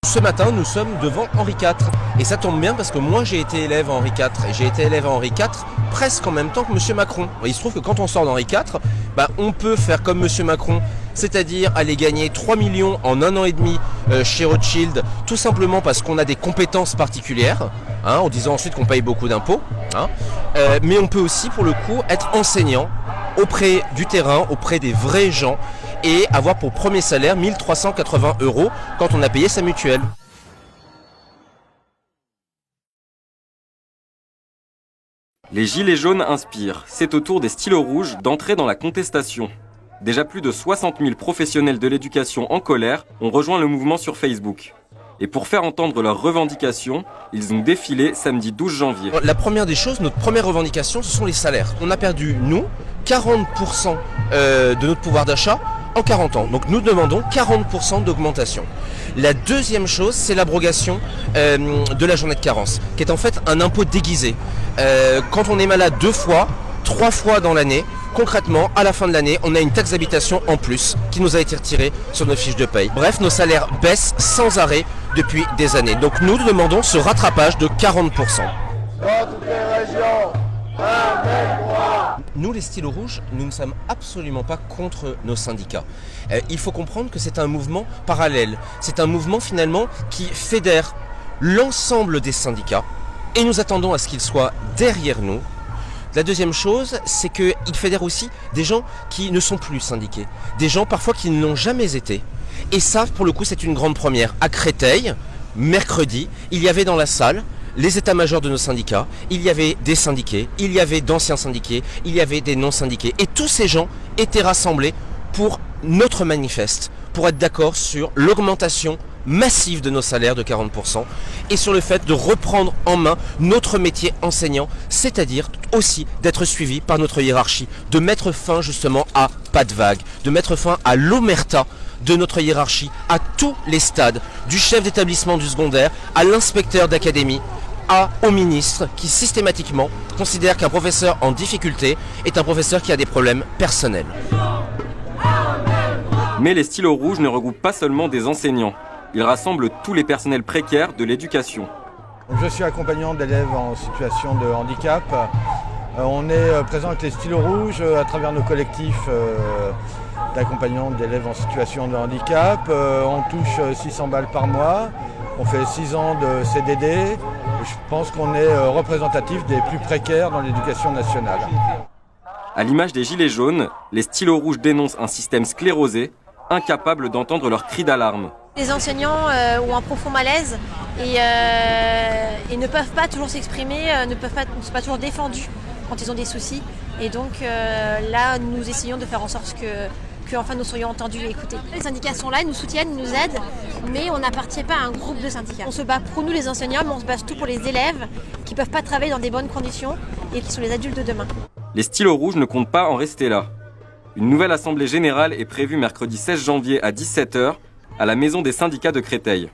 Ce matin, nous sommes devant Henri IV. Et ça tombe bien parce que moi, j'ai été élève à Henri IV. Et j'ai été élève à Henri IV presque en même temps que M. Macron. Et il se trouve que quand on sort d'Henri IV, on peut faire comme M. Macron, c'est-à-dire aller gagner 3 millions en 1 an et demi chez Rothschild, tout simplement parce qu'on a des compétences particulières, en disant ensuite qu'on paye beaucoup d'impôts. Mais on peut aussi, pour le coup, être enseignant auprès du terrain, auprès des vrais gens, et avoir pour premier salaire 1 380 € quand on a payé sa mutuelle. Les gilets jaunes inspirent. C'est au tour des stylos rouges d'entrer dans la contestation. Déjà plus de 60 000 professionnels de l'éducation en colère ont rejoint le mouvement sur Facebook. Et pour faire entendre leurs revendications, ils ont défilé samedi 12 janvier. La première des choses, notre première revendication, ce sont les salaires. On a perdu, nous, 40% de notre pouvoir d'achat en 40 ans. Donc nous demandons 40% d'augmentation. La deuxième chose, c'est l'abrogation de la journée de carence, qui est en fait un impôt déguisé. Quand on est malade 2 fois, 3 fois dans l'année, concrètement, à la fin de l'année, on a une taxe d'habitation en plus qui nous a été retirée sur nos fiches de paye. Bref, nos salaires baissent sans arrêt depuis des années. Donc nous demandons ce rattrapage de 40%. Dans toutes les régions, un même droit. Nous, les stylos rouges, nous ne sommes absolument pas contre nos syndicats. Il faut comprendre que c'est un mouvement parallèle. C'est un mouvement finalement qui fédère l'ensemble des syndicats et nous attendons à ce qu'ils soient derrière nous. La deuxième chose, c'est qu'il fédère aussi des gens qui ne sont plus syndiqués, des gens parfois qui ne l'ont jamais été. Et ça, pour le coup, c'est une grande première. À Créteil, mercredi, il y avait dans la salle les états-majors de nos syndicats, il y avait des syndiqués, il y avait d'anciens syndiqués, il y avait des non-syndiqués. Et tous ces gens étaient rassemblés pour notre manifeste, pour être d'accord sur l'augmentation massive de nos salaires de 40% et sur le fait de reprendre en main notre métier enseignant, c'est-à-dire aussi d'être suivi par notre hiérarchie, de mettre fin justement à pas de vague, de mettre fin à l'omerta de notre hiérarchie à tous les stades, du chef d'établissement du secondaire à l'inspecteur d'académie, au ministre qui systématiquement considère qu'un professeur en difficulté est un professeur qui a des problèmes personnels. Mais les stylos rouges ne regroupent pas seulement des enseignants. Ils rassemblent tous les personnels précaires de l'éducation. Je suis accompagnant d'élèves en situation de handicap. On est présent avec les stylos rouges à travers nos collectifs d'accompagnants d'élèves en situation de handicap. On touche 600 balles par mois. On fait 6 ans de CDD. Je pense qu'on est représentatif des plus précaires dans l'éducation nationale. À l'image des gilets jaunes, les stylos rouges dénoncent un système sclérosé, incapable d'entendre leurs cris d'alarme. Les enseignants ont un profond malaise et ne peuvent pas toujours s'exprimer, ne sont pas toujours défendus quand ils ont des soucis. Et donc là, nous essayons de faire en sorte que enfin nous soyons entendus et écoutés. Les syndicats sont là, ils nous soutiennent, ils nous aident, mais on n'appartient pas à un groupe de syndicats. On se bat pour nous les enseignants, mais on se bat surtout pour les élèves qui ne peuvent pas travailler dans des bonnes conditions et qui sont les adultes de demain. Les stylos rouges ne comptent pas en rester là. Une nouvelle assemblée générale est prévue mercredi 16 janvier à 17 h à la maison des syndicats de Créteil.